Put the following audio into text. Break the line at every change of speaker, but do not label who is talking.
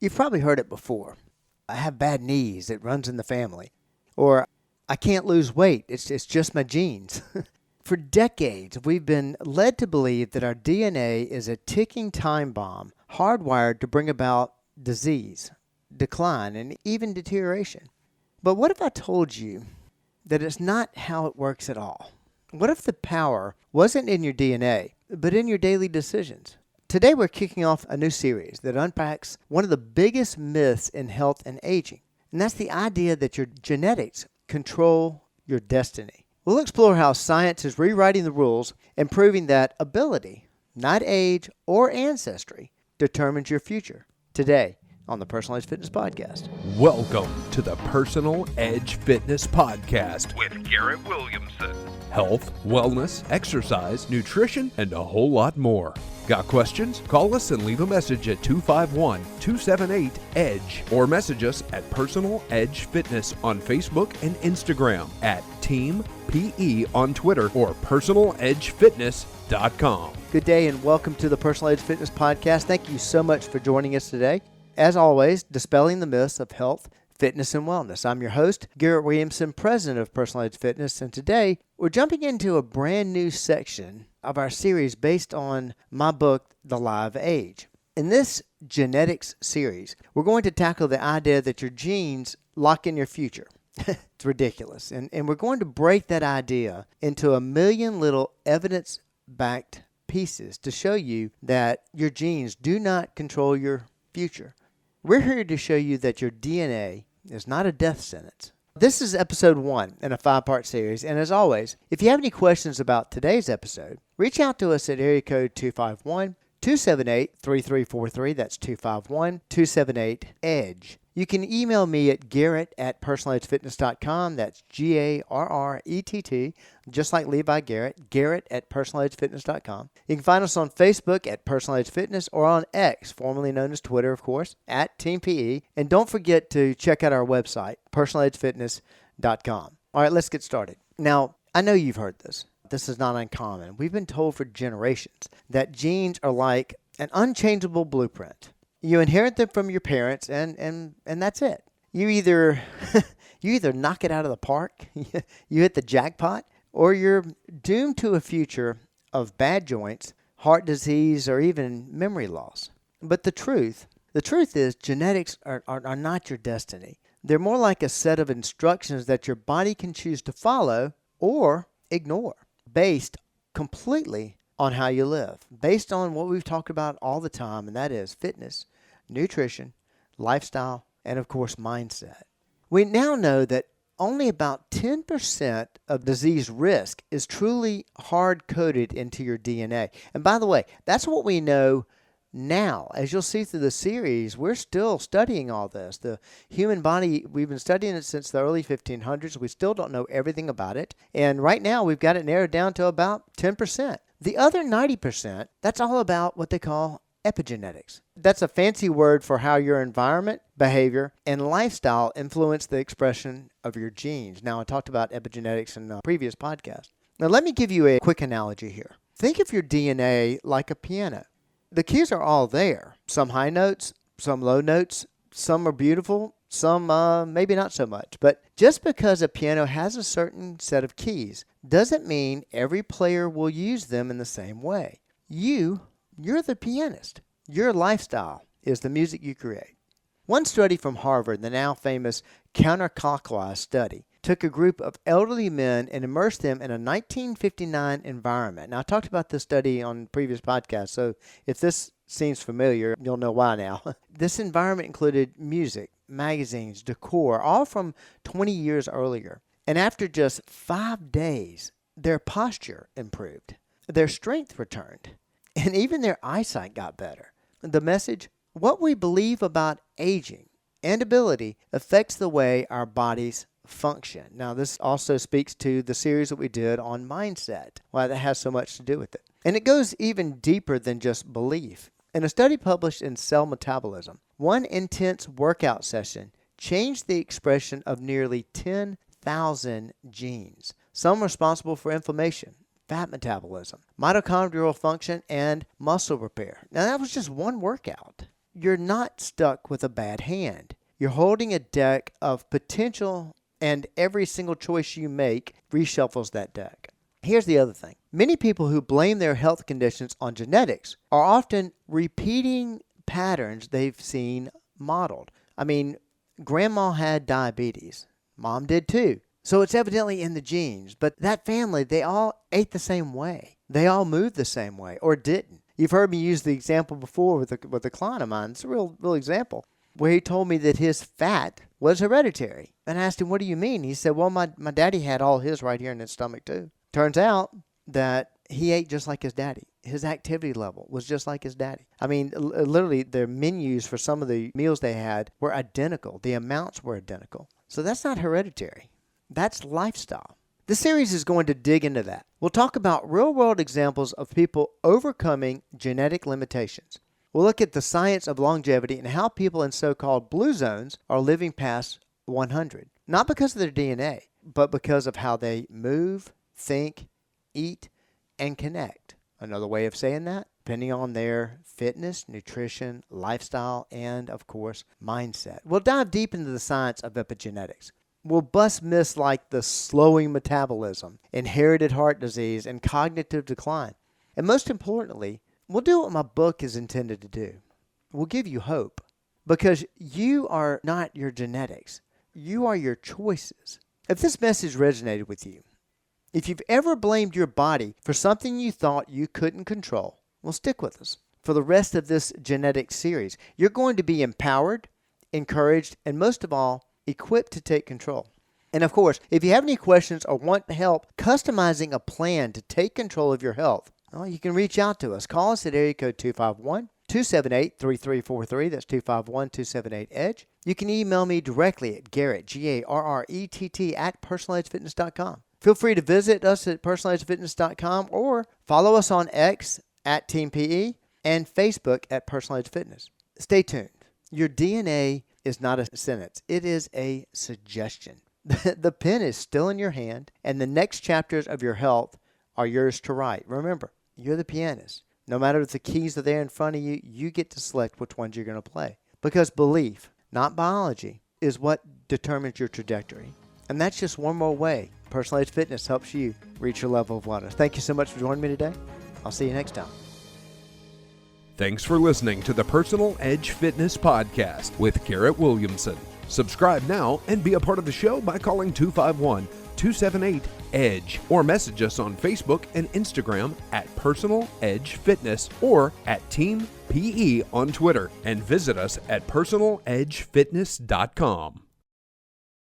You've probably heard it before. I have bad knees. It runs in the family. Or I can't lose weight. It's just my genes. For decades, we've been led to believe that our DNA is a ticking time bomb hardwired to bring about disease, decline, and even deterioration. But what if I told you that it's not how it works at all? What if the power wasn't in your DNA, but in your daily decisions? Today we're kicking off a new series that unpacks one of the biggest myths in health and aging, and that's the idea that your genetics control your destiny. We'll explore how science is rewriting the rules and proving that ability, not age or ancestry, determines your future. Today on the Personalized Fitness Podcast.
Welcome to the Personal Edge Fitness Podcast
with Garrett Williamson.
Health, wellness, exercise, nutrition, and a whole lot more. Got questions? Call us and leave a message at 251-278-EDGE or message us at Personal Edge Fitness on Facebook and Instagram, at Team PE on Twitter, or personaledgefitness.com.
Good day and welcome to the Personal Edge Fitness Podcast. Thank you so much for joining us today. As always, dispelling the myths of health, fitness, and wellness. I'm your host, Garrett Williamson, president of Personal Edge Fitness, and today we're jumping into a brand new section of our series based on my book, The Lie of Age. In this genetics series, we're going to tackle the idea that your genes lock in your future. It's ridiculous. And we're going to break that idea into a million little evidence-backed pieces to show you that your genes do not control your future. We're here to show you that your DNA is not a death sentence. This is episode 1 in a 5-part series, and as always, if you have any questions about today's episode, reach out to us at area code 251-278-3343. That's 251-278-EDGE. You can email me at garrett@personaledgefitness.com. That's Garrett, just like Levi Garrett, garrett@personaledgefitness.com. You can find us on Facebook at Personal Edge Fitness or on X, formerly known as Twitter, of course, at Team PE. And don't forget to check out our website, personaledgefitness.com. All right, let's get started. Now, I know you've heard this. This is not uncommon. We've been told for generations that genes are like an unchangeable blueprint. You inherit them from your parents, and that's it. You either knock it out of the park, you hit the jackpot, or you're doomed to a future of bad joints, heart disease, or even memory loss. But the truth is genetics are not your destiny. They're more like a set of instructions that your body can choose to follow or ignore, based completely on how you live, based on what we've talked about all the time, and that is fitness, nutrition, lifestyle, and of course, mindset. We now know that only about 10% of disease risk is truly hard-coded into your DNA. And by the way, that's what we know now. As you'll see through the series, we're still studying all this. The human body, we've been studying it since the early 1500s. We still don't know everything about it. And right now, we've got it narrowed down to about 10%. The other 90%, that's all about what they call epigenetics. That's a fancy word for how your environment, behavior, and lifestyle influence the expression of your genes. Now, I talked about epigenetics in a previous podcast. Now, let me give you a quick analogy here. Think of your DNA like a piano. The keys are all there. Some high notes, some low notes, some are beautiful, some maybe not so much. But just because a piano has a certain set of keys doesn't mean every player will use them in the same way. You're the pianist. Your lifestyle is the music you create. One study from Harvard, the now famous counterclockwise study, took a group of elderly men and immersed them in a 1959 environment. Now, I talked about this study on previous podcasts, so if this seems familiar, you'll know why now. This environment included music, magazines, decor, all from 20 years earlier. And after just 5 days, their posture improved, their strength returned, and even their eyesight got better. The message: what we believe about aging and ability affects the way our bodies function. Now, this also speaks to the series that we did on mindset, why that has so much to do with it. And it goes even deeper than just belief. In a study published in Cell Metabolism, one intense workout session changed the expression of nearly 10,000 genes, some responsible for inflammation, fat metabolism, mitochondrial function, and muscle repair. Now, that was just one workout. you're not stuck with a bad hand. You're holding a deck of potential, and every single choice you make reshuffles that deck. Here's the other thing. Many people who blame their health conditions on genetics are often repeating patterns they've seen modeled. I mean, grandma had diabetes. Mom did too. So it's evidently in the genes. But that family, they all ate the same way. They all moved the same way, or didn't. You've heard me use the example before with a client of mine. It's a real example, where he told me that his fat was hereditary. And I asked him, what do you mean? He said, well, my daddy had all his right here in his stomach too. Turns out that he ate just like his daddy. His activity level was just like his daddy. I mean, literally, their menus for some of the meals they had were identical. The amounts were identical. So that's not hereditary. That's lifestyle. This series is going to dig into that. We'll talk about real-world examples of people overcoming genetic limitations. We'll look at the science of longevity and how people in so-called blue zones are living past 100. Not because of their DNA, but because of how they move, think, eat, and connect. Another way of saying that, depending on their fitness, nutrition, lifestyle, and, of course, mindset. We'll dive deep into the science of epigenetics. We'll bust myths like the slowing metabolism, inherited heart disease, and cognitive decline. And most importantly, we'll do what my book is intended to do. We'll give you hope, because you are not your genetics. You are your choices. If this message resonated with you, if you've ever blamed your body for something you thought you couldn't control, well, stick with us for the rest of this genetic series. You're going to be empowered, encouraged, and most of all, equipped to take control. And of course, if you have any questions or want help customizing a plan to take control of your health, well, you can reach out to us. Call us at area code 251-278-3343. That's 251-278-EDGE. You can email me directly at Garrett, Garrett, at personaledgefitness.com. Feel free to visit us at personaledgefitness.com or follow us on X at Team PE and Facebook at Personal Edge Fitness. Stay tuned. Your DNA is not a sentence. It is a suggestion. The pen is still in your hand, and the next chapters of your health are yours to write. Remember, you're the pianist. No matter if the keys are there in front of you, you get to select which ones you're going to play. Because belief, not biology, is what determines your trajectory. And that's just one more way Personal Edge Fitness helps you reach your level of wellness. Thank you so much for joining me today. I'll see you next time.
Thanks for listening to the Personal Edge Fitness Podcast with Garrett Williamson. Subscribe now and be a part of the show by calling 251-278-EDGE or message us on Facebook and Instagram at Personal Edge Fitness or at Team PE on Twitter, and visit us at personaledgefitness.com.